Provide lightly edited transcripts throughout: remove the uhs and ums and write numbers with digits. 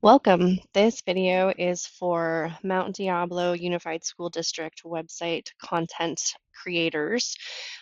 Welcome. This video is for Mount Diablo Unified School District website content creators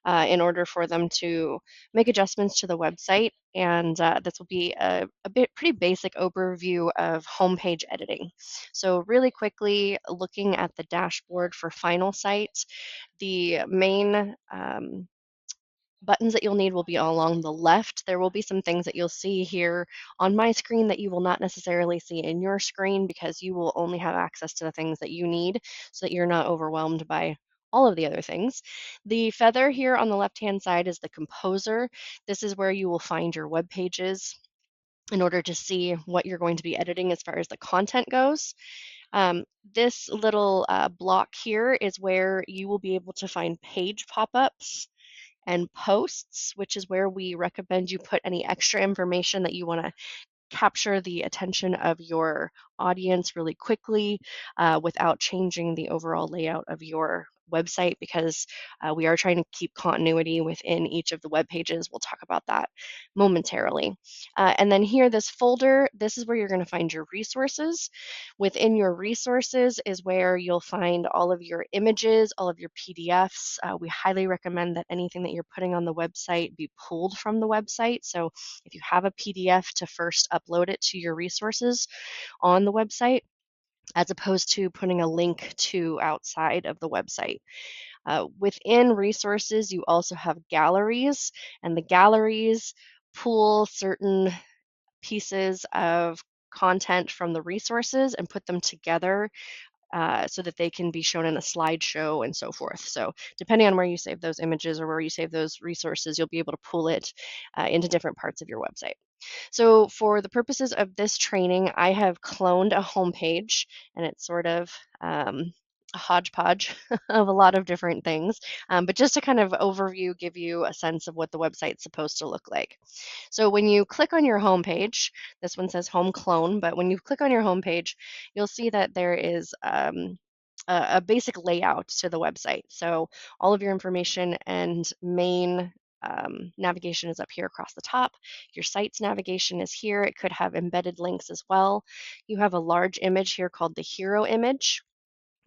in order for them to make adjustments to the website. And this will be a pretty basic overview of homepage editing. So really quickly, looking at the dashboard for Finalsite, the main buttons that you'll need will be along the left. There will be some things that you'll see here on my screen that you will not necessarily see in your screen because you will only have access to the things that you need so that you're not overwhelmed by all of the other things. The feather here on the left-hand side is the composer. This is where you will find your web pages in order to see what you're going to be editing as far as the content goes. This little block here is where you will be able to find page pop-ups and posts, which is where we recommend you put any extra information that you want to capture the attention of your audience really quickly without changing the overall layout of your website because we are trying to keep continuity within each of the web pages. We'll talk about that momentarily. And then here, this folder, this is where you're going to find your resources. Within your resources is where you'll find all of your images, all of your PDFs. We highly recommend that anything that you're putting on the website be pulled from the website. So if you have a PDF, to first upload it to your resources on the website, as opposed to putting a link to outside of the website. Within resources, you also have galleries, and the galleries pull certain pieces of content from the resources and put them together so that they can be shown in a slideshow and so forth. So depending on where you save those images or where you save those resources, you'll be able to pull it into different parts of your website. So for the purposes of this training, I have cloned a homepage, and it's sort of a hodgepodge of a lot of different things. But just to kind of overview, give you a sense of what the website's supposed to look like. So when you click on your homepage, this one says home clone, but when you click on your homepage, you'll see that there is a basic layout to the website. So all of your information and main navigation is up here across the top. Your site's navigation is here. It could have embedded links as well. You have a large image here called the hero image.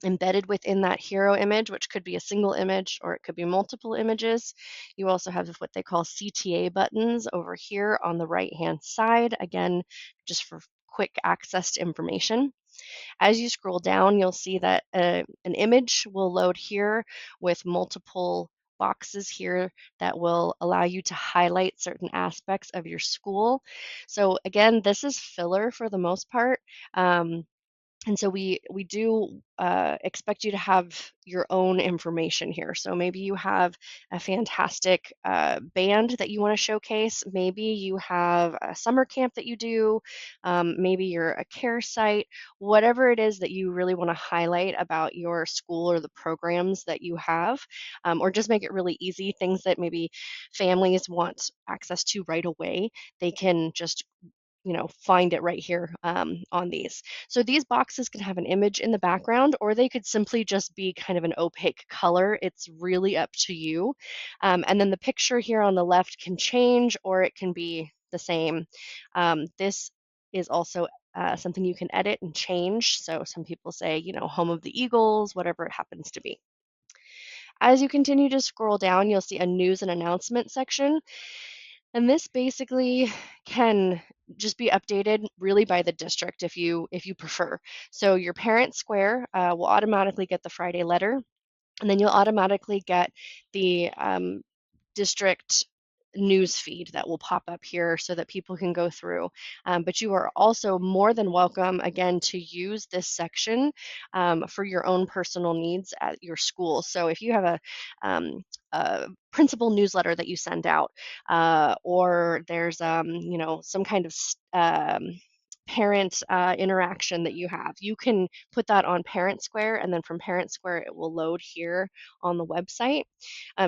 Embedded within that hero image, which could be a single image or it could be multiple images. You also have what they call CTA buttons over here on the right-hand side, again, just for quick access to information. As you scroll down, you'll see that an image will load here with multiple boxes here that will allow you to highlight certain aspects of your school. So again, this is filler for the most part. And so we do expect you to have your own information here. So maybe you have a fantastic band that you want to showcase. Maybe you have a summer camp that you do. Maybe you're a care site. Whatever it is that you really want to highlight about your school or the programs that you have, or just make it really easy, things that maybe families want access to right away, they can just find it right here on these. So these boxes can have an image in the background, or they could simply just be kind of an opaque color. It's really up to you. And then the picture here on the left can change, or it can be the same. This is also something you can edit and change. So some people say, home of the Eagles, whatever it happens to be. As you continue to scroll down, you'll see a news and announcement section. And this basically can just be updated really by the district if you prefer. So your parent square will automatically get the Friday letter, and then you'll automatically get the district news feed that will pop up here so that people can go through. But you are also more than welcome, again, to use this section for your own personal needs at your school. So if you have a principal newsletter that you send out, or there's some kind of parent interaction that you have, you can put that on Parent Square, and then from Parent Square it will load here on the website.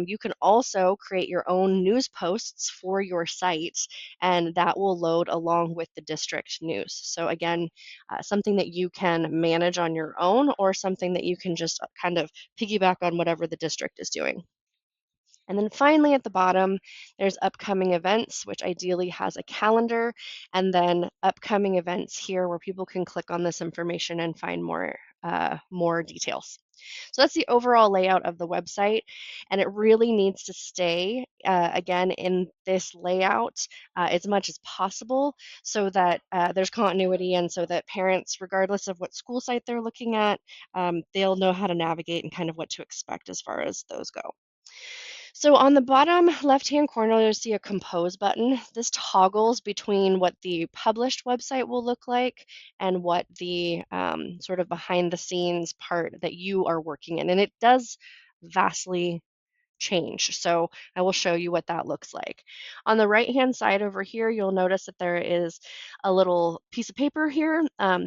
You can also create your own news posts for your site, and that will load along with the district news. So again, something that you can manage on your own, or something that you can just kind of piggyback on whatever the district is doing. And then finally at the bottom, there's upcoming events, which ideally has a calendar, and then upcoming events here where people can click on this information and find more details. So that's the overall layout of the website, and it really needs to stay, again, in this layout as much as possible so that there's continuity and so that parents, regardless of what school site they're looking at, they'll know how to navigate and kind of what to expect as far as those go. So on the bottom left-hand corner, you'll see a compose button. This toggles between what the published website will look like and what the sort of behind the scenes part that you are working in. And it does vastly change. So I will show you what that looks like. On the right-hand side over here, you'll notice that there is a little piece of paper here.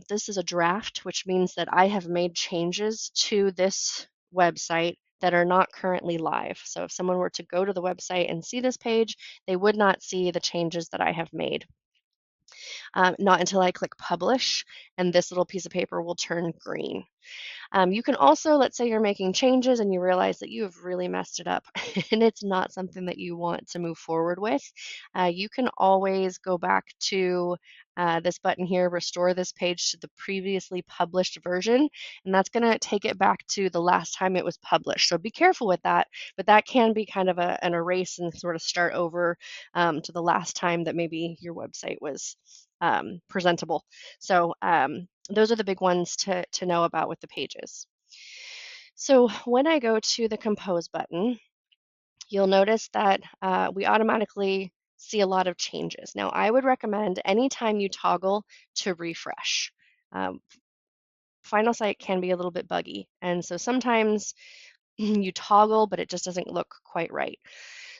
This is a draft, which means that I have made changes to this website that are not currently live. So if someone were to go to the website and see this page, they would not see the changes that I have made. Not until I click publish, and this little piece of paper will turn green. You can also, let's say you're making changes and you realize that you have really messed it up and it's not something that you want to move forward with. You can always go back to this button here, restore this page to the previously published version, and that's going to take it back to the last time it was published. So be careful with that, but that can be kind of an erase and sort of start over to the last time that maybe your website was presentable. So those are the big ones to know about with the pages. So when I go to the compose button, you'll notice that we automatically see a lot of changes. Now, I would recommend anytime you toggle to refresh. Um, Finalsite can be a little bit buggy, and so sometimes you toggle, but it just doesn't look quite right.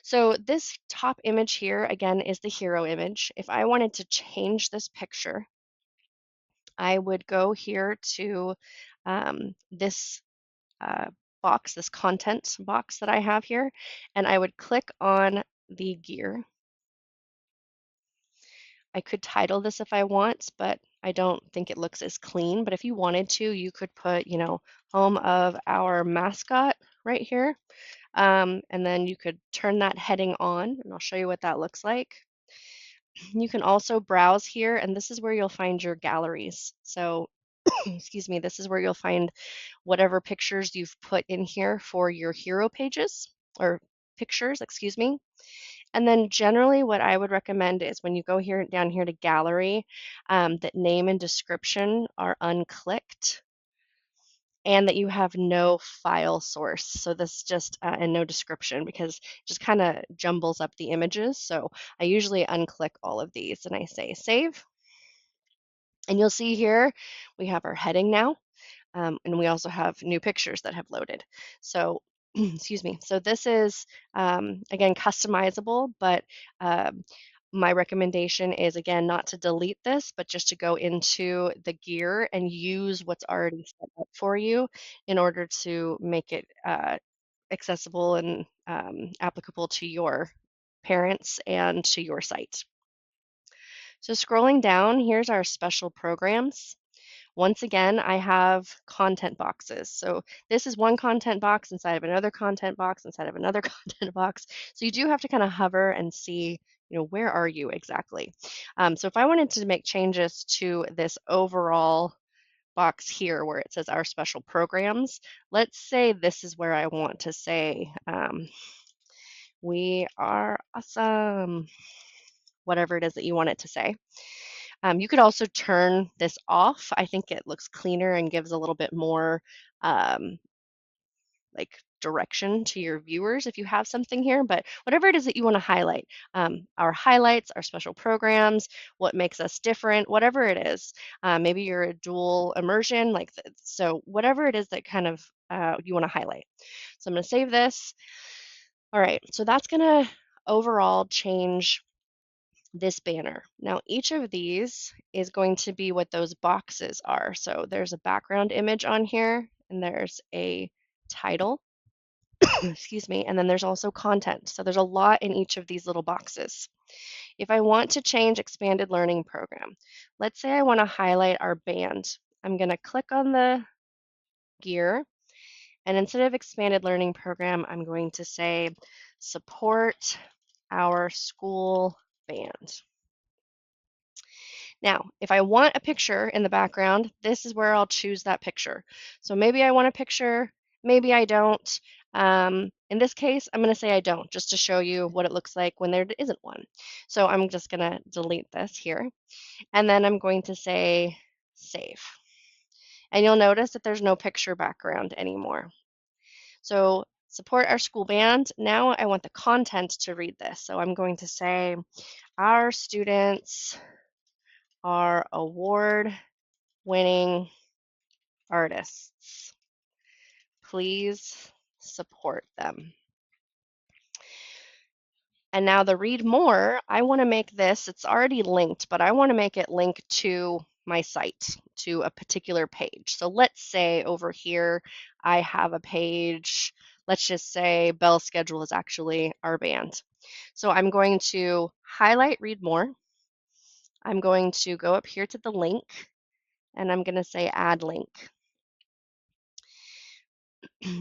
So this top image here, again, is the hero image. If I wanted to change this picture, I would go here to this box, this content box that I have here, and I would click on the gear. I could title this if I want, but I don't think it looks as clean. But if you wanted to, you could put, home of our mascot right here. And then you could turn that heading on, and I'll show you what that looks like. You can also browse here, and this is where you'll find your galleries. So, excuse me, this is where you'll find whatever pictures you've put in here for your hero pages or pictures, excuse me. And then generally what I would recommend is when you go here down here to gallery, that name and description are unclicked and that you have no file source. So this just, and no description because it just kind of jumbles up the images. So I usually unclick all of these and I say save. And you'll see here we have our heading now. And we also have new pictures that have loaded. So, excuse me. So this is, again, customizable, but my recommendation is, again, not to delete this, but just to go into the gear and use what's already set up for you in order to make it accessible and applicable to your parents and to your site. So scrolling down, here's our special programs. Once again, I have content boxes. So this is one content box inside of another content box inside of another content box. So you do have to kind of hover and see, where are you exactly? So if I wanted to make changes to this overall box here where it says our special programs, let's say this is where I want to say, we are awesome, whatever it is that you want it to say. You could also turn this off. I think it looks cleaner and gives a little bit more um, like direction to your viewers if you have something here, but whatever it is that you want to highlight, our highlights, our special programs, what makes us different, whatever it is. Maybe you're a dual immersion, so whatever it is that kind of you want to highlight. So I'm going to save this. All right, so that's going to overall change this banner. Now, each of these is going to be what those boxes are. So there's a background image on here, and there's a title, excuse me, and then there's also content. So there's a lot in each of these little boxes. If I want to change expanded learning program, let's say I want to highlight our band. I'm going to click on the gear, And instead of expanded learning program, I'm going to say support our school band. Now, if I want a picture in the background, this is where I'll choose that picture. So maybe I want a picture, maybe I don't. In this case, I'm going to say I don't, just to show you what it looks like when there isn't one. So I'm just going to delete this here, and then I'm going to say save. And you'll notice that there's no picture background anymore. So support our school band. Now I want the content to read this. So I'm going to say our students are award-winning artists. Please support them. And now the read more, I want to make this, it's already linked, but I want to make it link to my site, to a particular page. So let's say over here, I have a page, let's just say Bell's schedule is actually our band. So I'm going to highlight read more. I'm going to go up here to the link, and I'm going to say add link.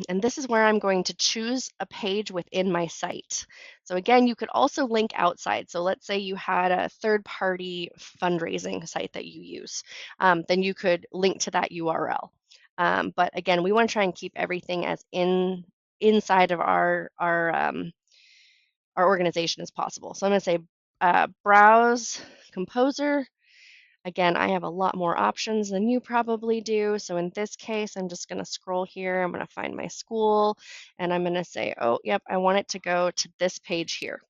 And this is where I'm going to choose a page within my site. So again, you could also link outside. So let's say you had a third-party fundraising site that you use. Then you could link to that URL. But again, we want to try and keep everything as inside of our organization as possible. So I'm going to say browse composer. Again, I have a lot more options than you probably do. So in this case, I'm just going to scroll here. I'm going to find my school, and I'm going to say, oh, yep, I want it to go to this page here.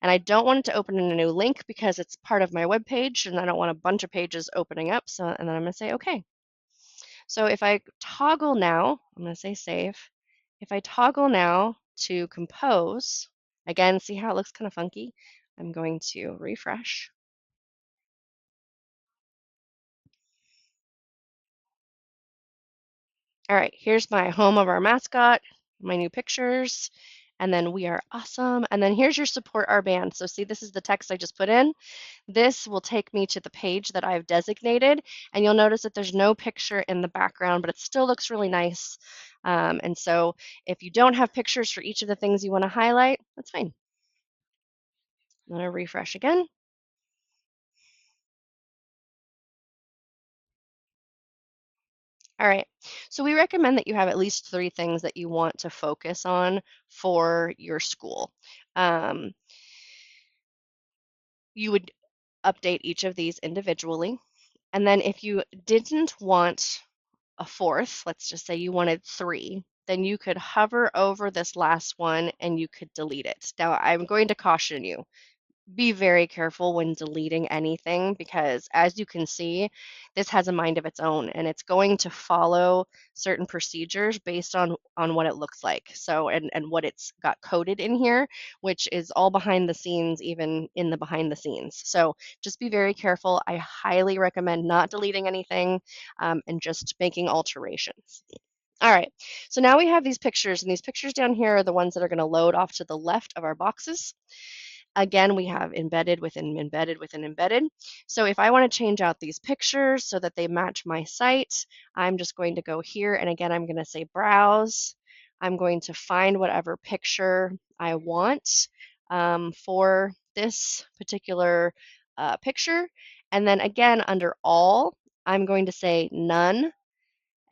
And I don't want it to open in a new link because it's part of my web page, and I don't want a bunch of pages opening up. So, and then I'm going to say, okay. So if I toggle now, I'm going to say save. If I toggle now to compose, again, see how it looks kind of funky? I'm going to refresh. All right, here's my home of our mascot, my new pictures, and then we are awesome. And then here's your support our band. So see, this is the text I just put in. This will take me to the page that I've designated, and you'll notice that there's no picture in the background, but it still looks really nice. And so if you don't have pictures for each of the things you want to highlight, that's fine. I'm going to refresh again. All right, so we recommend that you have at least 3 things that you want to focus on for your school. You would update each of these individually. And then if you didn't want a fourth, let's just say you wanted 3, then you could hover over this last one and you could delete it. Now, I'm going to caution you, be very careful when deleting anything because as you can see, this has a mind of its own and it's going to follow certain procedures based on what it looks like. So and what it's got coded in here, which is all behind the scenes, even in the behind the scenes. So just be very careful. I highly recommend not deleting anything and just making alterations. All right, so now we have these pictures, and these pictures down here are the ones that are going to load off to the left of our boxes. Again, we have embedded within embedded within embedded. So if I want to change out these pictures so that they match my site, I'm just going to go here, and again, I'm going to say browse. I'm going to find whatever picture I want for this particular picture. And then again, under all, I'm going to say none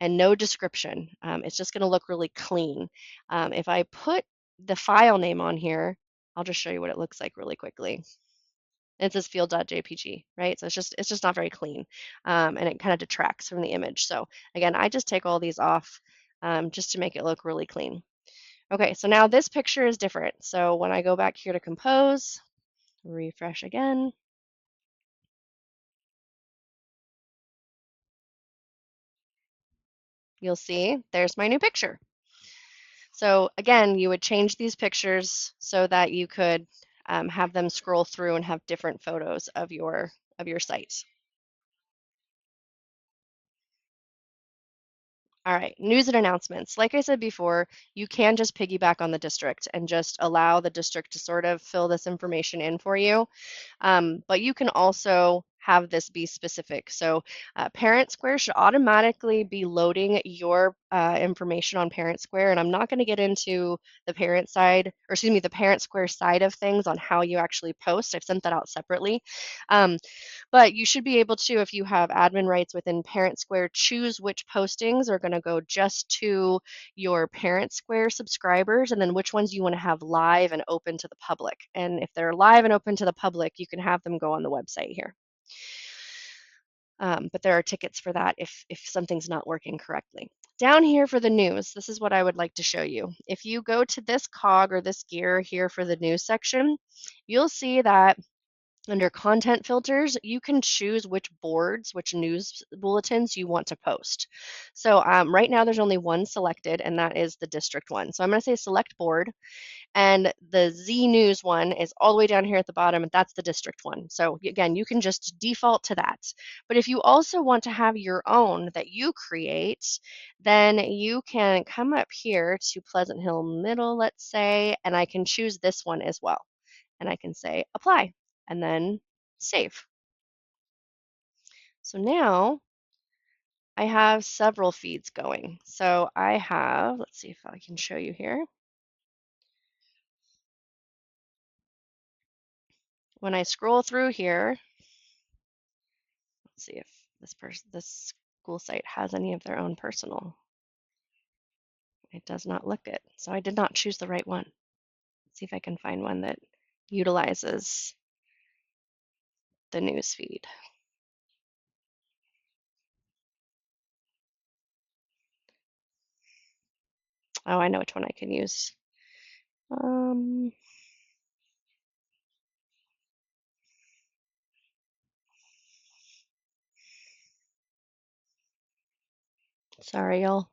and no description. It's just going to look really clean. If I put the file name on here, I'll just show you what it looks like really quickly. It says field.jpg, right? So it's just not very clean, and it kind of detracts from the image. So again, I just take all these off just to make it look really clean. Okay, so now this picture is different. So when I go back here to compose, refresh again, you'll see there's my new picture. So again, you would change these pictures so that you could have them scroll through and have different photos of your site. All right, news and announcements. Like I said before, you can just piggyback on the district and just allow the district to sort of fill this information in for you. But you can also have this be specific. So Parent Square should automatically be loading your information on Parent Square. And I'm not going to get into the parent side, or excuse me, the Parent Square side of things on how you actually post. I've sent that out separately. Um, but you should be able to, if you have admin rights within Parent Square, choose which postings are going to go just to your Parent Square subscribers and then which ones you want to have live and open to the public. And if they're live and open to the public, you can have them go on the website here. But there are tickets for that if something's not working correctly. Down here for the news, this is what I would like to show you. If you go to this cog or this gear here for the news section, you'll see that under content filters, you can choose which boards, which news bulletins you want to post. So right now there's only one selected, and that is the district one. So I'm going to say select board, and the Z News one is all the way down here at the bottom, and that's the district one. So again, you can just default to that. But if you also want to have your own that you create, then you can come up here to Pleasant Hill Middle, let's say, and I can choose this one as well. And I can say apply and then save. So now I have several feeds going. So I have, let's see if I can show you here. When I scroll through here, let's see if this school site has any of their own personal. It does not look it. So I did not choose the right one. Let's see if I can find one that utilizes the news feed. Oh, I know which one I can use. Sorry, y'all.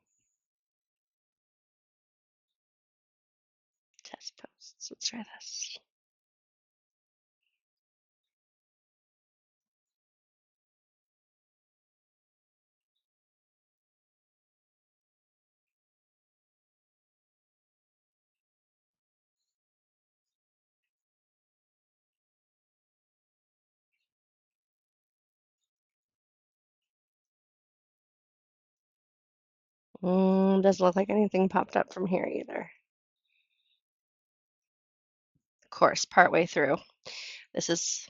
Test posts. Let's try this. Doesn't look like anything popped up from here either. Of course, partway through. This is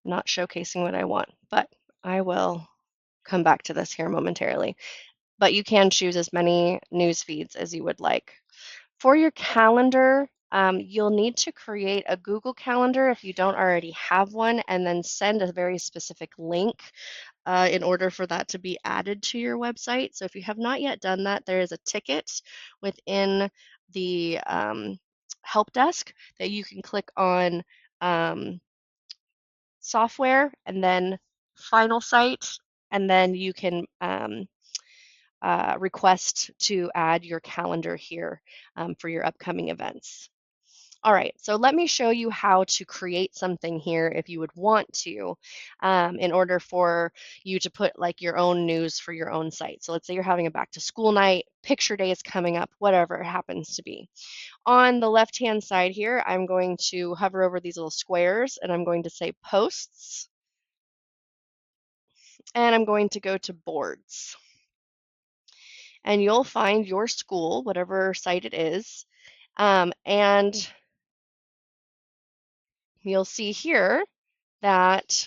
not showcasing what I want, but I will come back to this here momentarily. But you can choose as many news feeds as you would like. For your calendar, you'll need to create a Google Calendar if you don't already have one, and then send a very specific link in order for that to be added to your website. So if you have not yet done that, there is a ticket within the help desk that you can click on software and then Finalsite, and then you can request to add your calendar here for your upcoming events. All right, so let me show you how to create something here if you would want to, in order for you to put like your own news for your own site. So let's say you're having a back to school night, picture day is coming up, whatever it happens to be. On the left-hand side here, I'm going to hover over these little squares and I'm going to say posts, and I'm going to go to boards. And you'll find your school, whatever site it is, and you'll see here that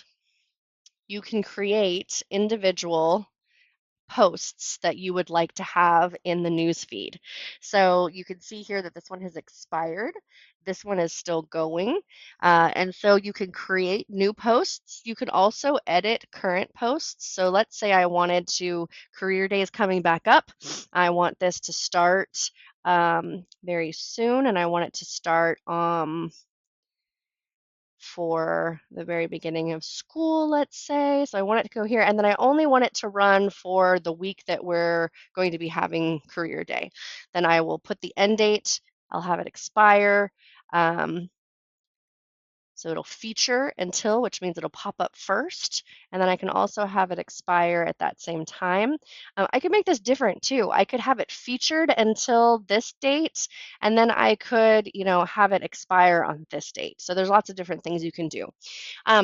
you can create individual posts that you would like to have in the news feed. So you can see here that this one has expired. This one is still going. And so you can create new posts. You can also edit current posts. So let's say I wanted to, career day is coming back up. I want this to start very soon, and I want it to start for the very beginning of school, let's say. So I want it to go here, and then I only want it to run for the week that we're going to be having career day. Then I will put the end date, I'll have it expire. So So it'll feature until, which means it'll pop up first, and then I can also have it expire at that same time. I could make this different too. I could have it featured until this date, and then I could, have it expire on this date. So there's lots of different things you can do.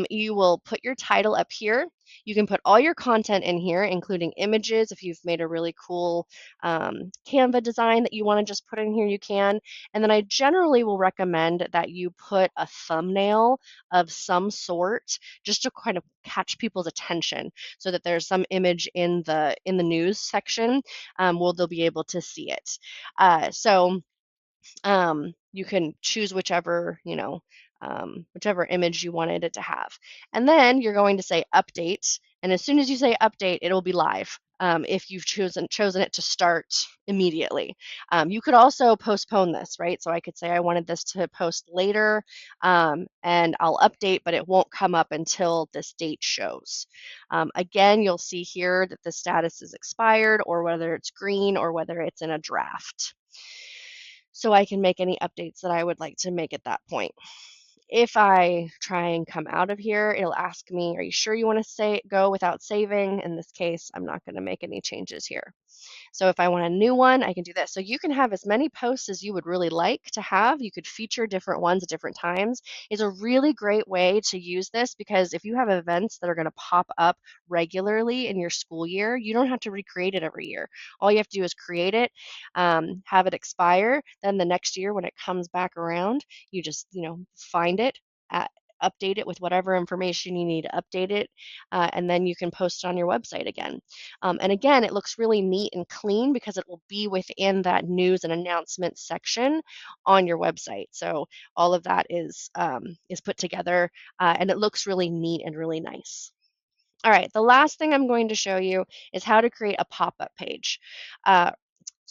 You will put your title up here. You can put all your content in here, including images. If you've made a really cool Canva design that you want to just put in here, you can. And then I generally will recommend that you put a thumbnail of some sort just to kind of catch people's attention, so that there's some image in the news section where they'll be able to see it. You can choose whichever image you wanted it to have. And then you're going to say update. And as soon as you say update, it'll be live. If you've chosen it to start immediately. You could also postpone this, right? So I could say I wanted this to post later, and I'll update, but it won't come up until this date shows. Again, you'll see here that the status is expired, or whether it's green, or whether it's in a draft. So I can make any updates that I would like to make at that point. If I try and come out of here, it'll ask me, are you sure you want to go without saving? In this case, I'm not going to make any changes here. So if I want a new one, I can do this. So you can have as many posts as you would really like to have. You could feature different ones at different times. It's a really great way to use this, because if you have events that are going to pop up regularly in your school year, you don't have to recreate it every year. All you have to do is create it, have it expire. Then the next year when it comes back around, you just, find it, update it with whatever information you need to update it, and then you can post it on your website again. And again, it looks really neat and clean because it will be within that news and announcements section on your website. So all of that is put together, and it looks really neat and really nice. All right, the last thing I'm going to show you is how to create a pop-up page.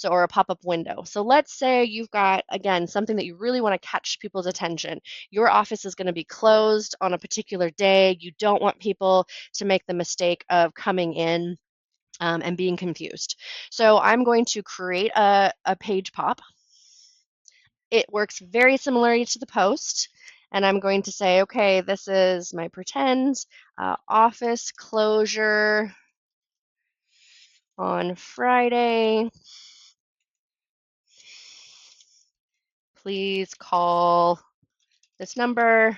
Or a pop-up window. So let's say you've got, again, something that you really want to catch people's attention. Your office is going to be closed on a particular day. You don't want people to make the mistake of coming in and being confused. So I'm going to create a page pop. It works very similarly to the post. And I'm going to say, okay, this is my pretend office closure on Friday. Please call this number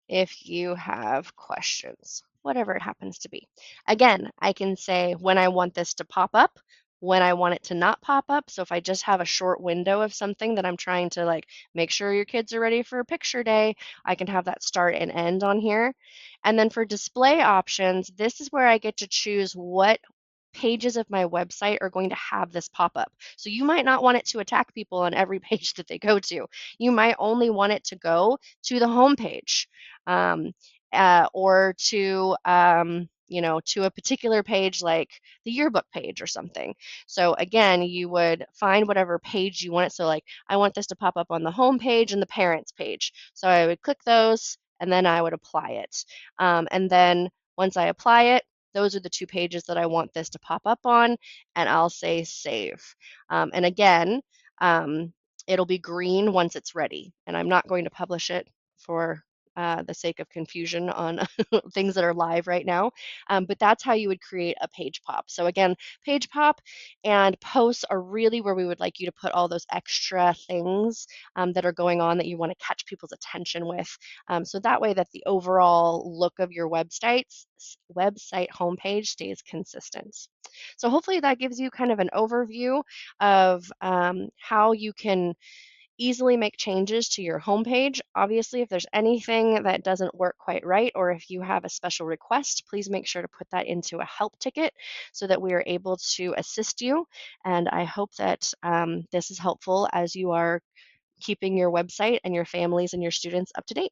if you have questions, whatever it happens to be. Again, I can say when I want this to pop up, when I want it to not pop up. So if I just have a short window of something that I'm trying to make sure your kids are ready for a picture day, I can have that start and end on here. And then for display options, this is where I get to choose what pages of my website are going to have this pop up. So you might not want it to attack people on every page that they go to. You might only want it to go to the home page, or to to a particular page like the yearbook page or something. So again, you would find whatever page you want it. So I want this to pop up on the home page and the parents page. So I would click those, and then I would apply it. And then once I apply it, those are the two pages that I want this to pop up on, and I'll say save. And again, it'll be green once it's ready, and I'm not going to publish it for the sake of confusion on things that are live right now. But that's how you would create a page pop. So again, page pop and posts are really where we would like you to put all those extra things that are going on that you want to catch people's attention with. So that way that the overall look of your website homepage stays consistent. So hopefully that gives you kind of an overview of how you can easily make changes to your homepage. Obviously, if there's anything that doesn't work quite right, or if you have a special request, please make sure to put that into a help ticket so that we are able to assist you. And I hope that this is helpful as you are keeping your website and your families and your students up to date.